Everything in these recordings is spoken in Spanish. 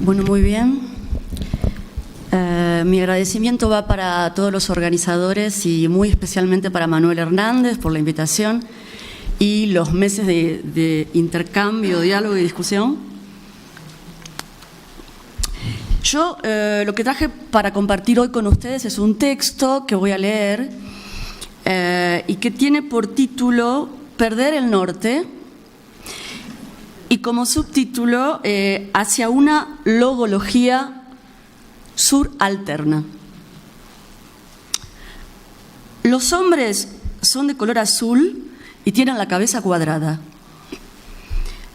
Bueno, muy bien. Mi agradecimiento va para todos los organizadores y muy especialmente para Manuel Hernández por la invitación y los meses de intercambio, diálogo y discusión. Yo lo que traje para compartir hoy con ustedes es un texto que voy a leer y que tiene por título Perder el Norte y como subtítulo Hacia una logología suralterna. Los hombres son de color azul y tienen la cabeza cuadrada.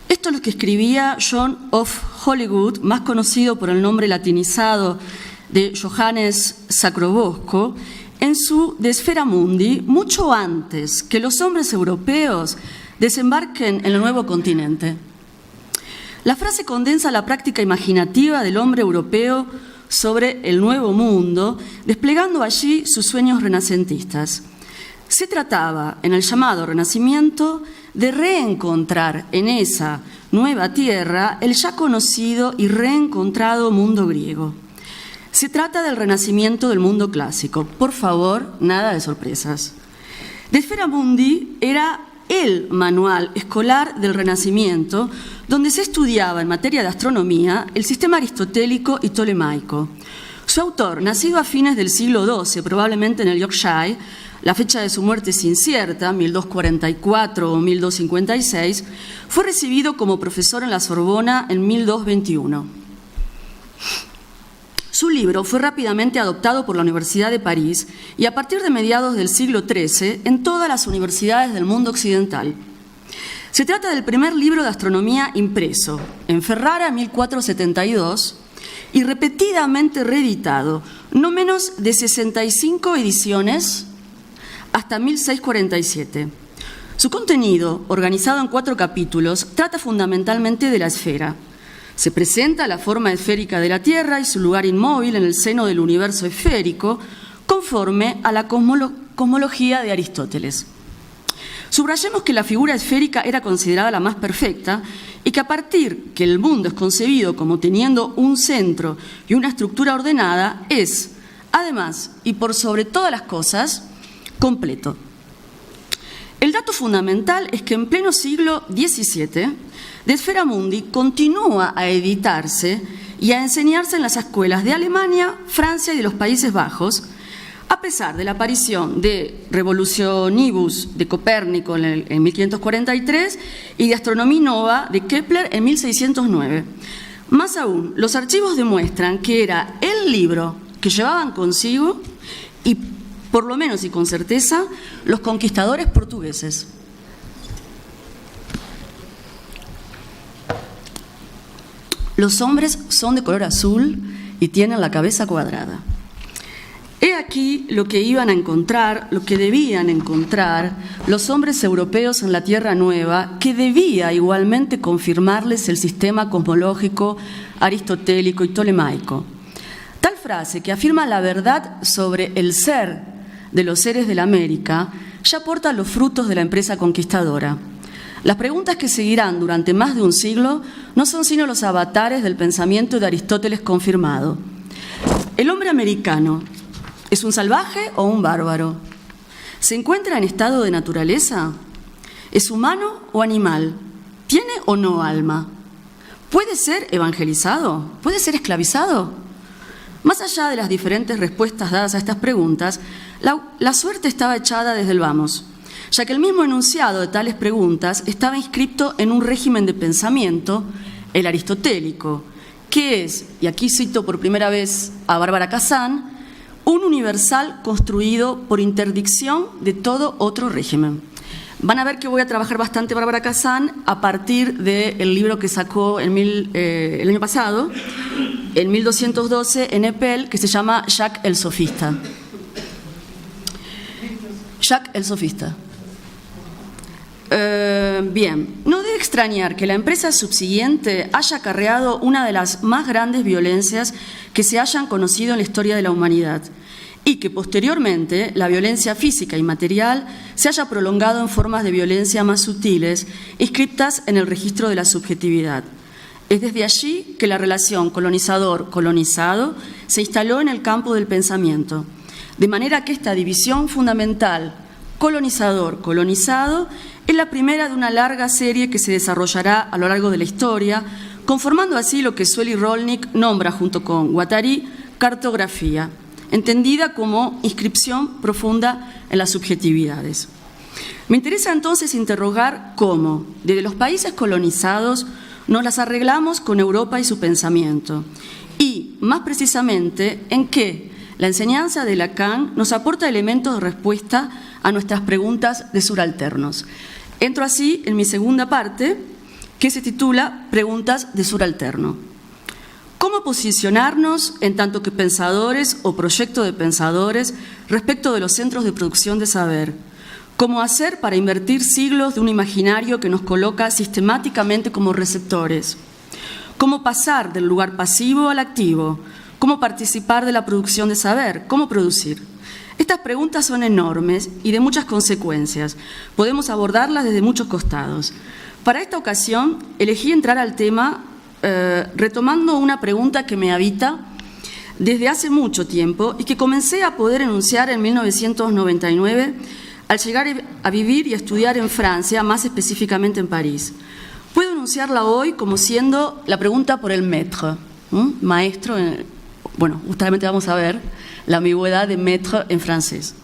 Esto es lo que escribía John of Hollywood, más conocido por el nombre latinizado de Johannes Sacrobosco, en su De Sfera Mundi, mucho antes que los hombres europeos desembarquen en el nuevo continente. La frase condensa la práctica imaginativa del hombre europeo sobre el nuevo mundo, desplegando allí sus sueños renacentistas. Se trataba, en el llamado Renacimiento, de reencontrar en esa nueva tierra el ya conocido y reencontrado mundo griego. Se trata del renacimiento del mundo clásico. Por favor, nada de sorpresas. De Sfera Mundi era el manual escolar del Renacimiento, donde se estudiaba en materia de astronomía el sistema aristotélico y tolemaico. Su autor, nacido a fines del siglo XII, probablemente en el Yorkshire, la fecha de su muerte es incierta, 1244 o 1256, fue recibido como profesor en la Sorbona en 1221. Su libro fue rápidamente adoptado por la Universidad de París y a partir de mediados del siglo XIII en todas las universidades del mundo occidental. Se trata del primer libro de astronomía impreso, en Ferrara 1472, y repetidamente reeditado, no menos de 65 ediciones hasta 1647. Su contenido, organizado en 4 capítulos, trata fundamentalmente de la esfera. Se presenta la forma esférica de la Tierra y su lugar inmóvil en el seno del universo esférico, conforme a la cosmología de Aristóteles. Subrayemos que la figura esférica era considerada la más perfecta y que a partir que el mundo es concebido como teniendo un centro y una estructura ordenada, es, además y por sobre todas las cosas, completo. El dato fundamental es que en pleno siglo XVII, De Sfera Mundi continúa a editarse y a enseñarse en las escuelas de Alemania, Francia y de los Países Bajos, a pesar de la aparición de Revolutionibus de Copérnico en 1543 y de Astronomia Nova de Kepler en 1609. Más aún, los archivos demuestran que era el libro que llevaban consigo y, por lo menos y con certeza, los conquistadores portugueses. Los hombres son de color azul y tienen la cabeza cuadrada. He aquí lo que iban a encontrar, lo que debían encontrar los hombres europeos en la Tierra Nueva, que debía igualmente confirmarles el sistema cosmológico aristotélico y tolemaico. Tal frase, que afirma la verdad sobre el ser de los seres de la América, ya aporta los frutos de la empresa conquistadora. Las preguntas que seguirán durante más de un siglo no son sino los avatares del pensamiento de Aristóteles confirmado. ¿El hombre americano es un salvaje o un bárbaro? ¿Se encuentra en estado de naturaleza? ¿Es humano o animal? ¿Tiene o no alma? ¿Puede ser evangelizado? ¿Puede ser esclavizado? Más allá de las diferentes respuestas dadas a estas preguntas, la suerte estaba echada desde el vamos, ya que el mismo enunciado de tales preguntas estaba inscripto en un régimen de pensamiento, el aristotélico, que es, y aquí cito por primera vez a Bárbara Kazan, un universal construido por interdicción de todo otro régimen. Van a ver que voy a trabajar bastante Bárbara Kazan a partir del libro que sacó el año pasado, en 1212, en Eppel, que se llama Jacques el Sofista. Jacques el Sofista. Bien, no debe extrañar que la empresa subsiguiente haya acarreado una de las más grandes violencias que se hayan conocido en la historia de la humanidad y que posteriormente la violencia física y material se haya prolongado en formas de violencia más sutiles, inscriptas en el registro de la subjetividad. Es desde allí que la relación colonizador-colonizado se instaló en el campo del pensamiento, de manera que esta división fundamental colonizador-colonizado es la primera de una larga serie que se desarrollará a lo largo de la historia, conformando así lo que Sueli Rolnik nombra junto con Guattari cartografía, entendida como inscripción profunda en las subjetividades. Me interesa entonces interrogar cómo, desde los países colonizados, nos las arreglamos con Europa y su pensamiento, y, más precisamente, en qué la enseñanza de Lacan nos aporta elementos de respuesta a nuestras preguntas de suralternos. Entro así en mi segunda parte, que se titula Preguntas de suralterno. ¿Cómo posicionarnos en tanto que pensadores o proyecto de pensadores respecto de los centros de producción de saber? ¿Cómo hacer para invertir siglos de un imaginario que nos coloca sistemáticamente como receptores? ¿Cómo pasar del lugar pasivo al activo? ¿Cómo participar de la producción de saber? ¿Cómo producir? Estas preguntas son enormes y de muchas consecuencias. Podemos abordarlas desde muchos costados. Para esta ocasión, elegí entrar al tema retomando una pregunta que me habita desde hace mucho tiempo y que comencé a poder enunciar en 1999 al llegar a vivir y a estudiar en Francia, más específicamente en París. Puedo enunciarla hoy como siendo la pregunta por el maître, maestro. Bueno, justamente vamos a ver la ambigüedad de maître en francés.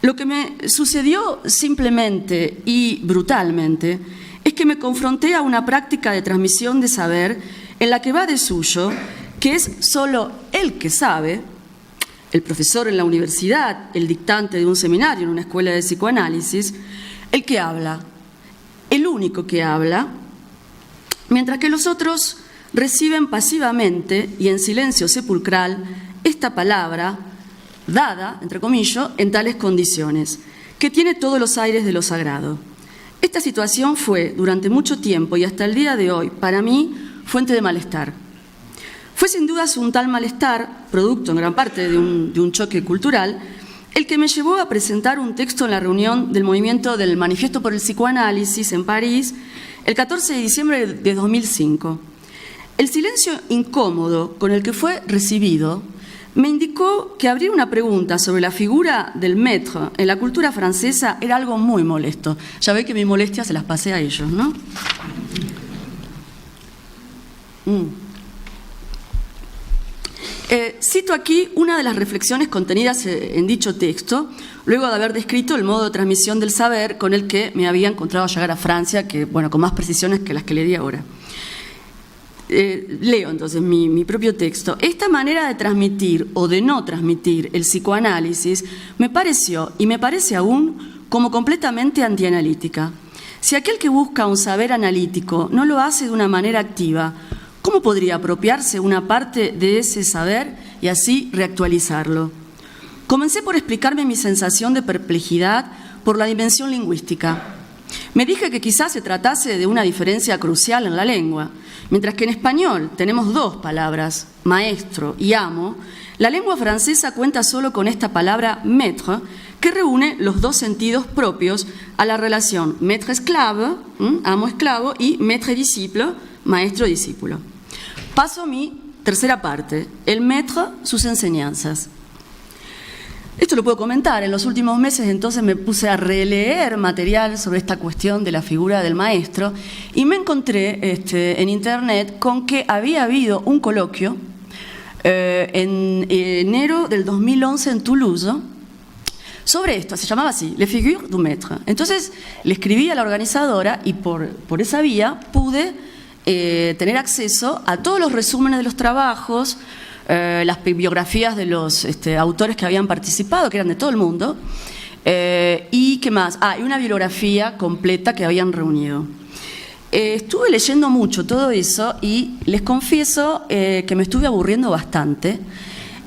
Lo que me sucedió simplemente y brutalmente es que me confronté a una práctica de transmisión de saber en la que va de suyo que es solo el que sabe, el profesor en la universidad, el dictante de un seminario en una escuela de psicoanálisis, el que habla, el único que habla, mientras que los otros reciben pasivamente y en silencio sepulcral esta palabra, dada, entre comillas, en tales condiciones, que tiene todos los aires de lo sagrado. Esta situación fue, durante mucho tiempo y hasta el día de hoy, para mí, fuente de malestar. Fue sin dudas un tal malestar, producto en gran parte de un choque cultural, el que me llevó a presentar un texto en la reunión del movimiento del Manifiesto por el Psicoanálisis en París el 14 de diciembre de 2005. El silencio incómodo con el que fue recibido me indicó que abrir una pregunta sobre la figura del maître en la cultura francesa era algo muy molesto. Ya ve que mi molestia se las pasé a ellos, ¿no? Cito aquí una de las reflexiones contenidas en dicho texto, luego de haber descrito el modo de transmisión del saber con el que me había encontrado al llegar a Francia, que, bueno, con más precisiones que las que le di ahora. Leo entonces mi propio texto. Esta manera de transmitir o de no transmitir el psicoanálisis me pareció y me parece aún como completamente antianalítica. Si aquel que busca un saber analítico no lo hace de una manera activa, ¿cómo podría apropiarse una parte de ese saber y así reactualizarlo? Comencé por explicarme mi sensación de perplejidad por la dimensión lingüística. Me dije que quizás se tratase de una diferencia crucial en la lengua. Mientras que en español tenemos dos palabras, maestro y amo, la lengua francesa cuenta solo con esta palabra maître, que reúne los dos sentidos propios a la relación maître-esclave, amo-esclavo, y maître-disciple, maestro-discípulo. Paso a mi tercera parte, el maître, sus enseñanzas. Esto lo puedo comentar. En los últimos meses entonces me puse a releer material sobre esta cuestión de la figura del maestro y me encontré en internet con que había habido un coloquio en enero del 2011 en Toulouse sobre esto. Se llamaba así, Les figures du maître. Entonces le escribí a la organizadora y por esa vía pude tener acceso a todos los resúmenes de los trabajos, las biografías de los autores que habían participado, que eran de todo el mundo, y ¿qué más? Y una bibliografía completa que habían reunido. Estuve leyendo mucho todo eso y les confieso que me estuve aburriendo bastante,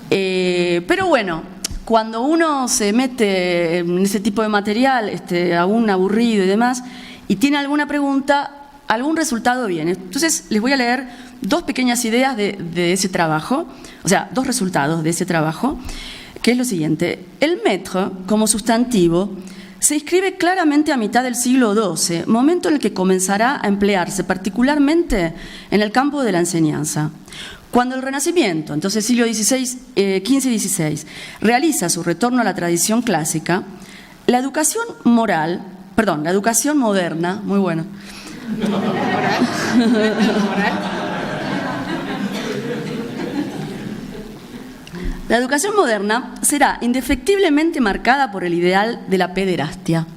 pero bueno, cuando uno se mete en ese tipo de material, aún aburrido y demás, y tiene alguna pregunta, algún resultado viene. Entonces les voy a leer dos pequeñas ideas de ese trabajo, o sea, dos resultados de ese trabajo, que es lo siguiente. El maître, como sustantivo, se inscribe claramente a mitad del siglo XII, momento en el que comenzará a emplearse particularmente en el campo de la enseñanza. Cuando el Renacimiento, entonces siglo XV y XVI, realiza su retorno a la tradición clásica, la educación moderna, muy bueno. La educación moderna será indefectiblemente marcada por el ideal de la pederastia.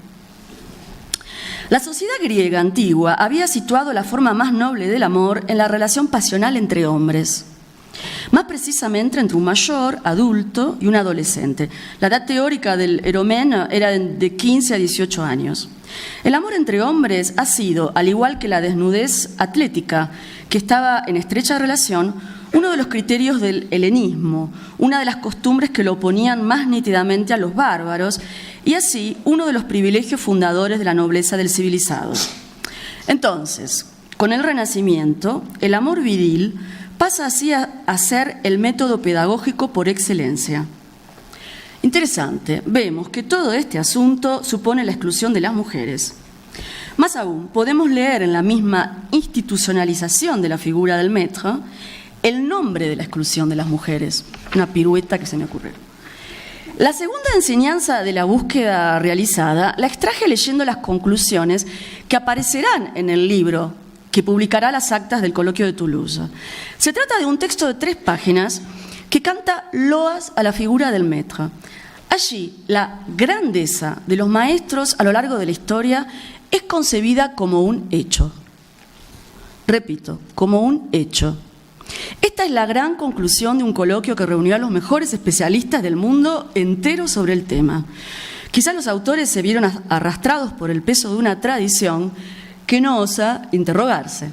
La sociedad griega antigua había situado la forma más noble del amor en la relación pasional entre hombres, más precisamente entre un mayor, adulto, y un adolescente. La edad teórica del eromen era de 15 a 18 años. El amor entre hombres ha sido, al igual que la desnudez atlética, que estaba en estrecha relación, uno de los criterios del helenismo, una de las costumbres que lo oponían más nítidamente a los bárbaros, y así uno de los privilegios fundadores de la nobleza del civilizado. Entonces, con el Renacimiento, el amor viril pasa así a ser el método pedagógico por excelencia. Interesante, vemos que todo este asunto supone la exclusión de las mujeres. Más aún, podemos leer en la misma institucionalización de la figura del maître el nombre de la exclusión de las mujeres, una pirueta que se me ocurrió. La segunda enseñanza de la búsqueda realizada la extraje leyendo las conclusiones que aparecerán en el libro que publicará las actas del coloquio de Toulouse. Se trata de un texto de 3 páginas que canta loas a la figura del maître. Allí, la grandeza de los maestros a lo largo de la historia es concebida como un hecho. Repito, como un hecho. Esta es la gran conclusión de un coloquio que reunió a los mejores especialistas del mundo entero sobre el tema. Quizás los autores se vieron arrastrados por el peso de una tradición que no osa interrogarse.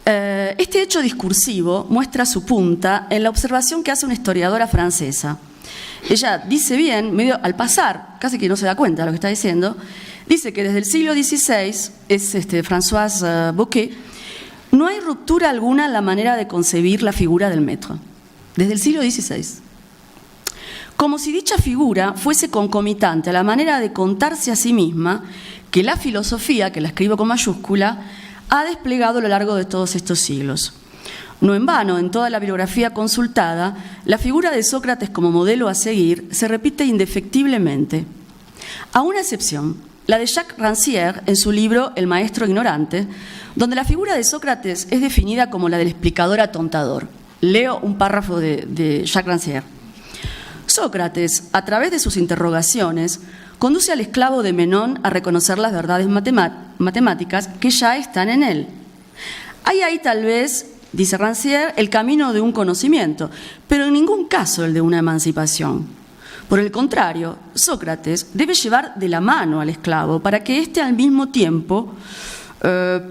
Este hecho discursivo muestra su punta en la observación que hace una historiadora francesa. Ella dice bien, medio al pasar, casi que no se da cuenta de lo que está diciendo, dice que desde el siglo XVI, es Françoise Bocquet, no hay ruptura alguna en la manera de concebir la figura del maître, desde el siglo XVI. Como si dicha figura fuese concomitante a la manera de contarse a sí misma que la filosofía, que la escribo con mayúscula, ha desplegado a lo largo de todos estos siglos. No en vano, en toda la bibliografía consultada, la figura de Sócrates como modelo a seguir se repite indefectiblemente. A una excepción, la de Jacques Rancière en su libro El maestro ignorante, donde la figura de Sócrates es definida como la del explicador atontador. Leo un párrafo de Jacques Rancière. Sócrates, a través de sus interrogaciones, conduce al esclavo de Menón a reconocer las verdades matemáticas que ya están en él. Hay ahí tal vez, dice Rancière, el camino de un conocimiento, pero en ningún caso el de una emancipación. Por el contrario, Sócrates debe llevar de la mano al esclavo para que éste al mismo tiempo,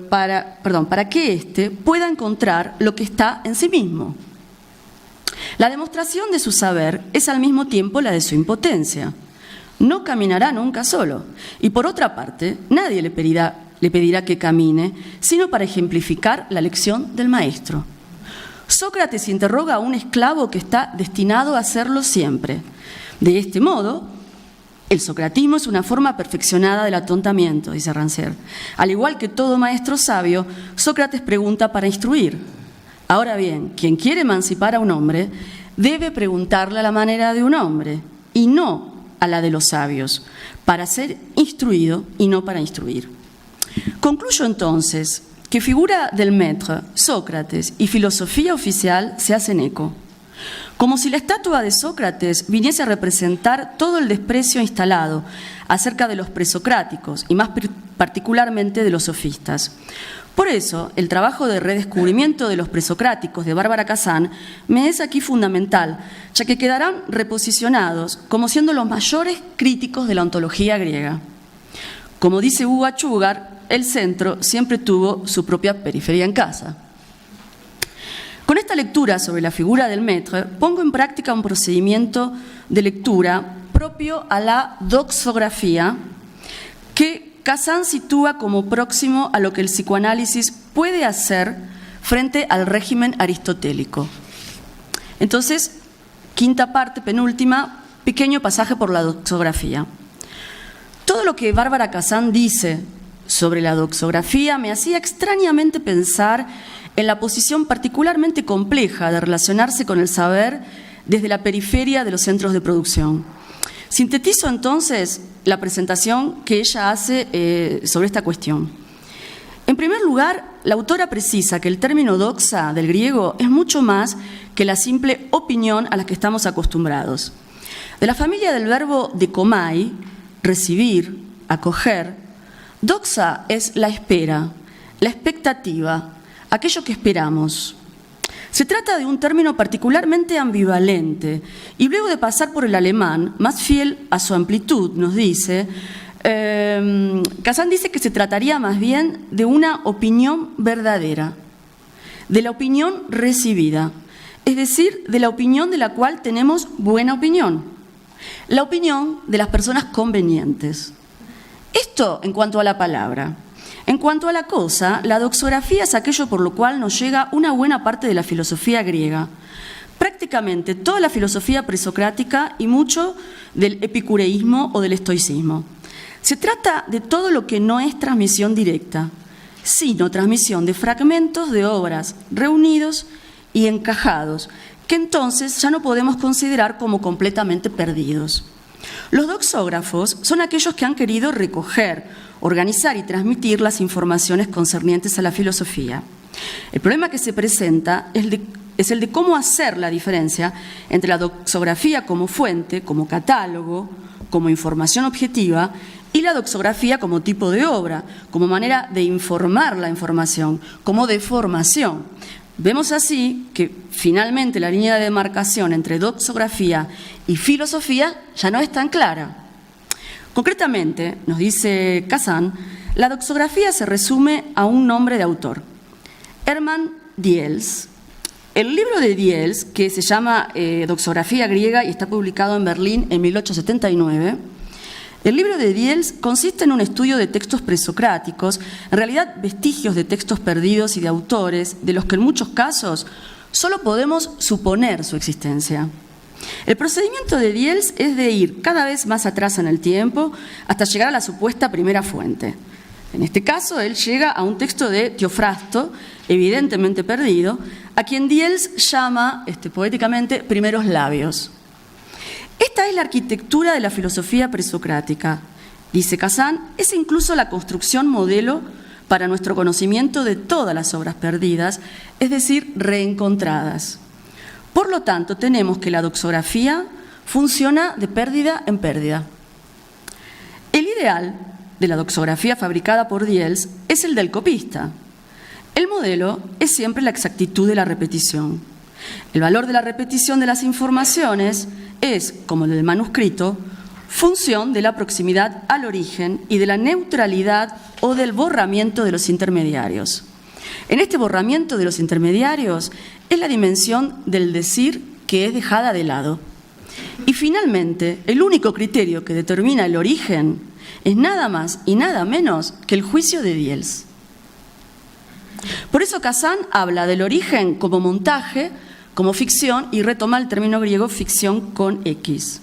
para que éste pueda encontrar lo que está en sí mismo. La demostración de su saber es al mismo tiempo la de su impotencia. No caminará nunca solo, y por otra parte, nadie le pedirá que camine, sino para ejemplificar la lección del maestro. Sócrates interroga a un esclavo que está destinado a hacerlo siempre. De este modo, el socratismo es una forma perfeccionada del atontamiento, dice Rancière. Al igual que todo maestro sabio, Sócrates pregunta para instruir. Ahora bien, quien quiere emancipar a un hombre debe preguntarle a la manera de un hombre y no a la de los sabios, para ser instruido y no para instruir. Concluyo entonces que figura del maître, Sócrates y filosofía oficial se hacen eco. Como si la estatua de Sócrates viniese a representar todo el desprecio instalado acerca de los presocráticos y más particularmente de los sofistas. Por eso, el trabajo de redescubrimiento de los presocráticos de Bárbara Kazan me es aquí fundamental, ya que quedarán reposicionados como siendo los mayores críticos de la ontología griega. Como dice Hugo Achúgar, el centro siempre tuvo su propia periferia en casa. Con esta lectura sobre la figura del maître, pongo en práctica un procedimiento de lectura propio a la doxografía que Kazan sitúa como próximo a lo que el psicoanálisis puede hacer frente al régimen aristotélico. Entonces, quinta parte, penúltima, pequeño pasaje por la doxografía. Todo lo que Bárbara Kazan dice sobre la doxografía me hacía extrañamente pensar en la posición particularmente compleja de relacionarse con el saber desde la periferia de los centros de producción. Sintetizo entonces la presentación que ella hace sobre esta cuestión. En primer lugar, la autora precisa que el término doxa del griego es mucho más que la simple opinión a la que estamos acostumbrados. De la familia del verbo dekomai, recibir, acoger, doxa es la espera, la expectativa, aquello que esperamos. Se trata de un término particularmente ambivalente y luego de pasar por el alemán, más fiel a su amplitud, nos dice, Kazan dice que se trataría más bien de una opinión verdadera, de la opinión recibida, es decir, de la opinión de la cual tenemos buena opinión, la opinión de las personas convenientes. Esto en cuanto a la palabra. En cuanto a la cosa, la doxografía es aquello por lo cual nos llega una buena parte de la filosofía griega, prácticamente toda la filosofía presocrática y mucho del epicureísmo o del estoicismo. Se trata de todo lo que no es transmisión directa, sino transmisión de fragmentos de obras reunidos y encajados, que entonces ya no podemos considerar como completamente perdidos. Los doxógrafos son aquellos que han querido recoger, organizar y transmitir las informaciones concernientes a la filosofía. El problema que se presenta es el de cómo hacer la diferencia entre la doxografía como fuente, como catálogo, como información objetiva, y la doxografía como tipo de obra, como manera de informar la información, como de formación. Vemos así que finalmente la línea de demarcación entre doxografía y filosofía ya no es tan clara. Concretamente, nos dice Kazan, la doxografía se resume a un nombre de autor, Hermann Diels. El libro de Diels, que se llama Doxografía griega y está publicado en Berlín en 1879, el libro de Diels consiste en un estudio de textos presocráticos, en realidad vestigios de textos perdidos y de autores, de los que en muchos casos solo podemos suponer su existencia. El procedimiento de Diels es de ir cada vez más atrás en el tiempo hasta llegar a la supuesta primera fuente. En este caso, él llega a un texto de Teofrasto, evidentemente perdido, a quien Diels llama poéticamente primeros labios. Esta es la arquitectura de la filosofía presocrática. Dice Kazan, es incluso la construcción modelo para nuestro conocimiento de todas las obras perdidas, es decir, reencontradas. Por lo tanto, tenemos que la doxografía funciona de pérdida en pérdida. El ideal de la doxografía fabricada por Diels es el del copista. El modelo es siempre la exactitud de la repetición. El valor de la repetición de las informaciones es, como el del manuscrito, función de la proximidad al origen y de la neutralidad o del borramiento de los intermediarios. En este borramiento de los intermediarios es la dimensión del decir que es dejada de lado. Y finalmente, el único criterio que determina el origen es nada más y nada menos que el juicio de Diels. Por eso Kazan habla del origen como montaje, como ficción, y retoma el término griego ficción con X.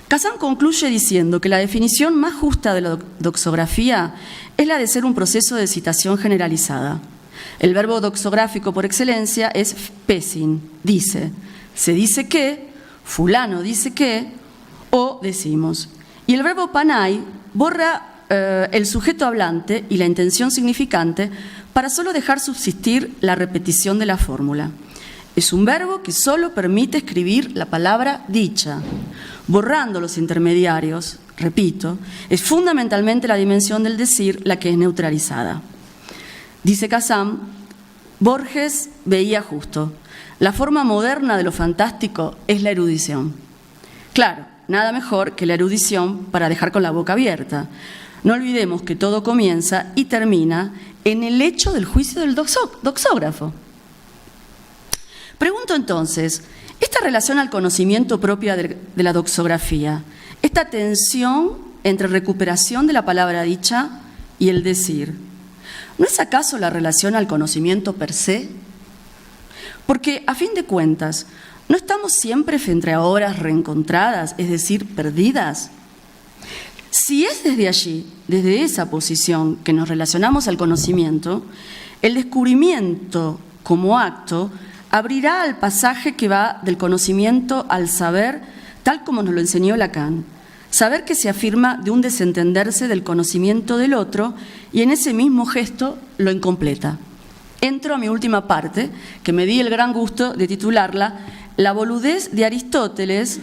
Kazan concluye diciendo que la definición más justa de la doxografía es la de ser un proceso de citación generalizada. El verbo doxográfico por excelencia es pesin, dice. Se dice que, fulano dice que, o decimos. Y el verbo panai borra el sujeto hablante y la intención significante para solo dejar subsistir la repetición de la fórmula. Es un verbo que solo permite escribir la palabra dicha, borrando los intermediarios, repito, es fundamentalmente la dimensión del decir la que es neutralizada. Dice Kazan, Borges veía justo, la forma moderna de lo fantástico es la erudición. Claro, nada mejor que la erudición para dejar con la boca abierta. No olvidemos que todo comienza y termina en el hecho del juicio del doxógrafo. Pregunto entonces, esta relación al conocimiento propia de la doxografía, esta tensión entre recuperación de la palabra dicha y el decir, ¿no es acaso la relación al conocimiento per se? Porque, a fin de cuentas, ¿no estamos siempre frente a obras reencontradas, es decir, perdidas? Si es desde allí, desde esa posición que nos relacionamos al conocimiento, el descubrimiento como acto abrirá al pasaje que va del conocimiento al saber, tal como nos lo enseñó Lacan. Saber que se afirma de un desentenderse del conocimiento del otro y en ese mismo gesto lo incompleta. Entro a mi última parte, que me di el gran gusto de titularla La boludez de Aristóteles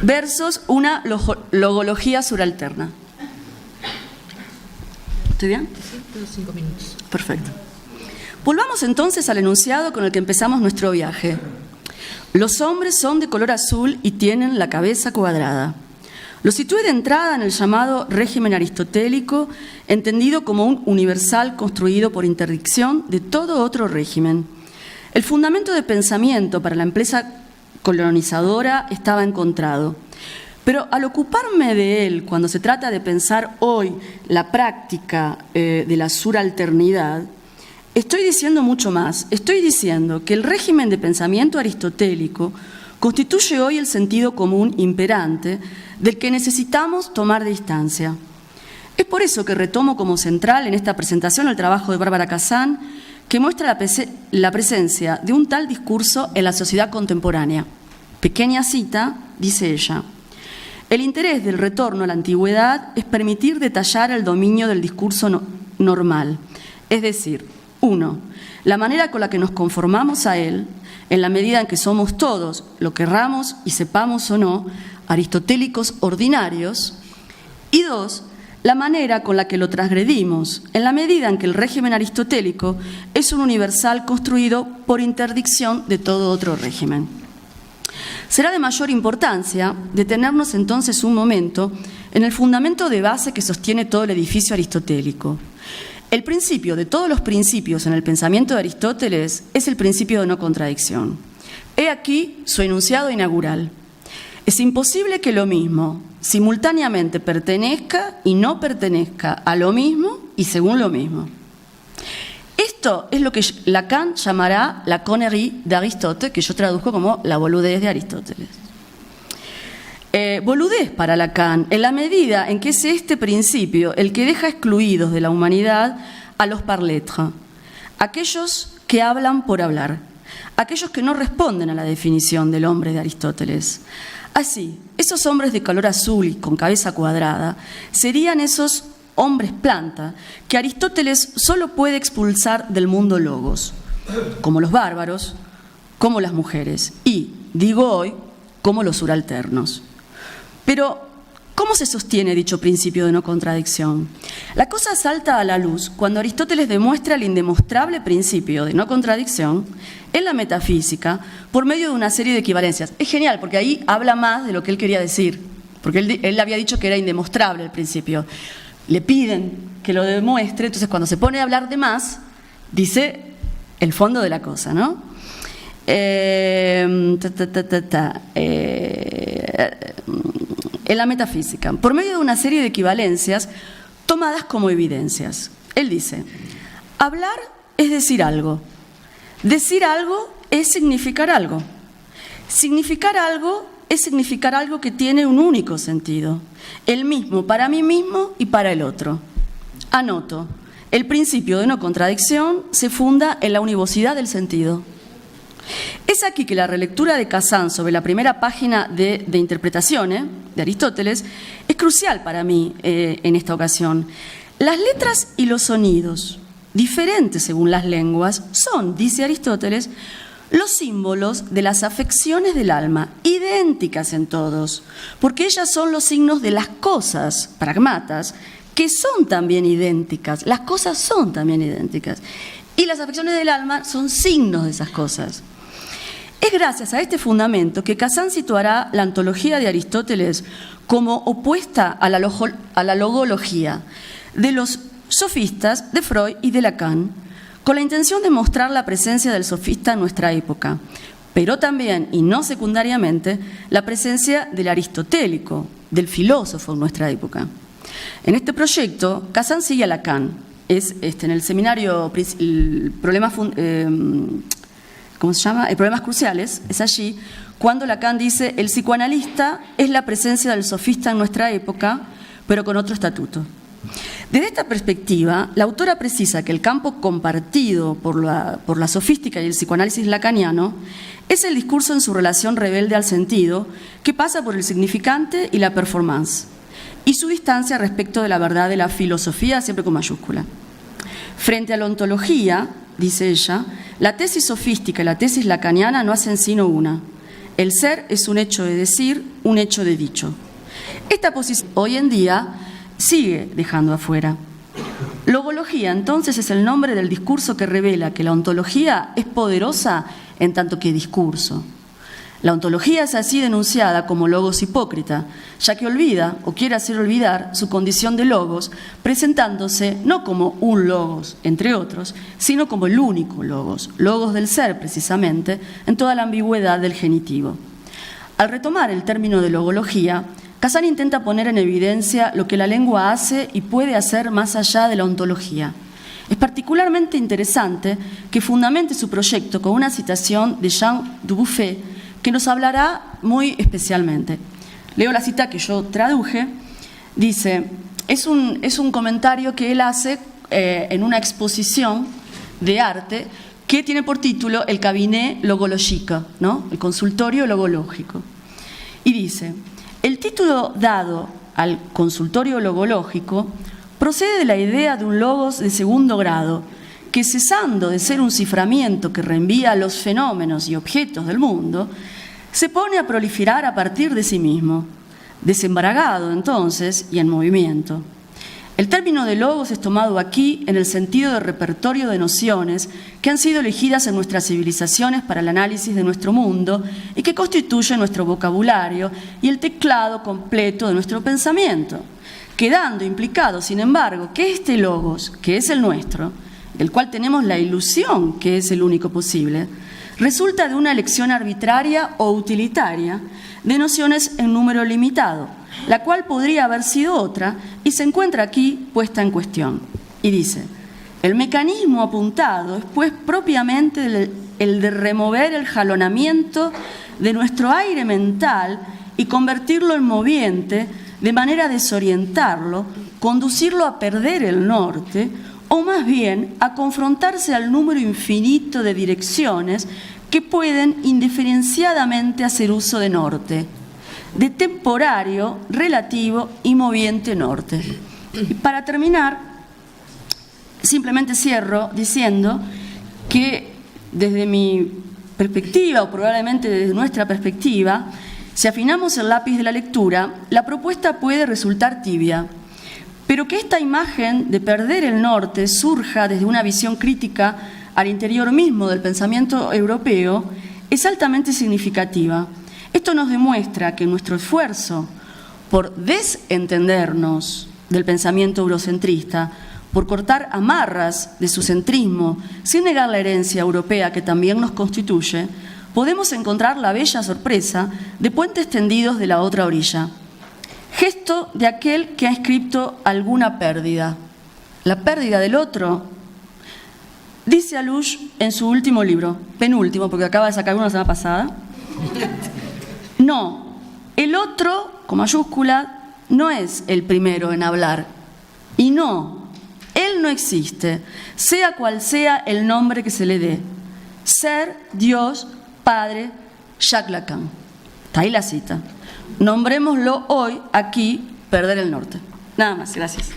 versus una logología subalterna. ¿Estoy bien? Sí, 5 minutos. Perfecto. Volvamos entonces al enunciado con el que empezamos nuestro viaje. Los hombres son de color azul y tienen la cabeza cuadrada. Lo situé de entrada en el llamado régimen aristotélico, entendido como un universal construido por interdicción de todo otro régimen. El fundamento de pensamiento para la empresa colonizadora estaba encontrado. Pero al ocuparme de él, cuando se trata de pensar hoy la práctica de la subalternidad, estoy diciendo mucho más. Estoy diciendo que el régimen de pensamiento aristotélico constituye hoy el sentido común imperante del que necesitamos tomar distancia. Es por eso que retomo como central en esta presentación el trabajo de Bárbara Kazan, que muestra la presencia de un tal discurso en la sociedad contemporánea. Pequeña cita, dice ella. El interés del retorno a la antigüedad es permitir detallar el dominio del discurso normal, es decir, 1. La manera con la que nos conformamos a él, en la medida en que somos todos, lo querramos y sepamos o no, aristotélicos ordinarios, y 2. La manera con la que lo transgredimos, en la medida en que el régimen aristotélico es un universal construido por interdicción de todo otro régimen. Será de mayor importancia detenernos entonces un momento en el fundamento de base que sostiene todo el edificio aristotélico. El principio de todos los principios en el pensamiento de Aristóteles es el principio de no contradicción. He aquí su enunciado inaugural. Es imposible que lo mismo simultáneamente pertenezca y no pertenezca a lo mismo y según lo mismo. Esto es lo que Lacan llamará la connerie d'Aristote, que yo traduzco como la boludez de Aristóteles. Boludez para Lacan, en la medida en que es este principio el que deja excluidos de la humanidad a los par lettres, aquellos que hablan por hablar, aquellos que no responden a la definición del hombre de Aristóteles. Así, esos hombres de color azul y con cabeza cuadrada serían esos hombres planta que Aristóteles solo puede expulsar del mundo logos, como los bárbaros, como las mujeres y, digo hoy, como los subalternos. Pero, ¿cómo se sostiene dicho principio de no contradicción? La cosa salta a la luz cuando Aristóteles demuestra el indemostrable principio de no contradicción en la metafísica por medio de una serie de equivalencias. Es genial porque ahí habla más de lo que él quería decir, porque él había dicho que era indemostrable el principio. Le piden que lo demuestre, entonces cuando se pone a hablar de más, dice el fondo de la cosa, ¿no? En la metafísica, por medio de una serie de equivalencias tomadas como evidencias. Él dice, hablar es decir algo es significar algo es significar algo que tiene un único sentido, el mismo para mí mismo y para el otro. Anoto, el principio de no contradicción se funda en la univocidad del sentido. Es aquí que la relectura de Kazan sobre la primera página de Interpretaciones de Aristóteles es crucial para mí en esta ocasión. Las letras y los sonidos, diferentes según las lenguas, son, dice Aristóteles, los símbolos de las afecciones del alma, idénticas en todos, porque ellas son los signos de las cosas, pragmatas, que son también idénticas. Las cosas son también idénticas. Y las afecciones del alma son signos de esas cosas. Es gracias a este fundamento que Kazan situará la ontología de Aristóteles como opuesta a la logología de los sofistas de Freud y de Lacan, con la intención de mostrar la presencia del sofista en nuestra época, pero también, y no secundariamente, la presencia del aristotélico, del filósofo en nuestra época. En este proyecto, Kazan sigue a Lacan. Es en el seminario, el problema ¿cómo se llama? Problemas cruciales, es allí cuando Lacan dice: el psicoanalista es la presencia del sofista en nuestra época, pero con otro estatuto. Desde esta perspectiva, la autora precisa que el campo compartido por la sofística y el psicoanálisis lacaniano es el discurso en su relación rebelde al sentido, que pasa por el significante y la performance, y su distancia respecto de la verdad de la filosofía, siempre con mayúscula. Frente a la ontología, dice ella, la tesis sofística y la tesis lacaniana no hacen sino una: el ser es un hecho de decir, un hecho de dicho. Esta posición hoy en día sigue dejando afuera. Logología, entonces, es el nombre del discurso que revela que la ontología es poderosa en tanto que discurso. La ontología es así denunciada como logos hipócrita, ya que olvida o quiere hacer olvidar su condición de logos, presentándose no como un logos, entre otros, sino como el único logos, logos del ser precisamente, en toda la ambigüedad del genitivo. Al retomar el término de logología, Kazan intenta poner en evidencia lo que la lengua hace y puede hacer más allá de la ontología. Es particularmente interesante que fundamente su proyecto con una citación de Jean Dubuffet, que nos hablará muy especialmente. Leo la cita que yo traduje. Dice, es un comentario que él hace en una exposición de arte que tiene por título El cabinet logologique, ¿no? El consultorio logológico. Y dice: el título dado al consultorio logológico procede de la idea de un logos de segundo grado, que cesando de ser un ciframiento que reenvía a los fenómenos y objetos del mundo, se pone a proliferar a partir de sí mismo, desembaragado entonces y en movimiento. El término de logos es tomado aquí en el sentido de repertorio de nociones que han sido elegidas en nuestras civilizaciones para el análisis de nuestro mundo y que constituyen nuestro vocabulario y el teclado completo de nuestro pensamiento, quedando implicado, sin embargo, que este logos, que es el nuestro, del cual tenemos la ilusión que es el único posible, resulta de una elección arbitraria o utilitaria de nociones en número limitado, la cual podría haber sido otra y se encuentra aquí puesta en cuestión. Y dice: el mecanismo apuntado es pues propiamente el de remover el jalonamiento de nuestro aire mental y convertirlo en moviente, de manera a desorientarlo, conducirlo a perder el norte, o más bien a confrontarse al número infinito de direcciones que pueden indiferenciadamente hacer uso de norte, de temporario, relativo y moviente norte. Y para terminar, simplemente cierro diciendo que desde mi perspectiva, o probablemente desde nuestra perspectiva, si afinamos el lápiz de la lectura, la propuesta puede resultar tibia, pero que esta imagen de perder el norte surja desde una visión crítica al interior mismo del pensamiento europeo es altamente significativa. Esto nos demuestra que nuestro esfuerzo por desentendernos del pensamiento eurocentrista, por cortar amarras de su centrismo, sin negar la herencia europea que también nos constituye, podemos encontrar la bella sorpresa de puentes tendidos de la otra orilla. Gesto de aquel que ha escrito alguna pérdida. La pérdida del otro, dice Alush en su último libro, penúltimo, porque acaba de sacar uno la semana pasada. No, el otro, con mayúscula, no es el primero en hablar. Y no, él no existe, sea cual sea el nombre que se le dé. Ser, Dios, Padre, Jacques Lacan. Está ahí la cita. Nombrémoslo hoy, aquí, perder el norte. Nada más, gracias.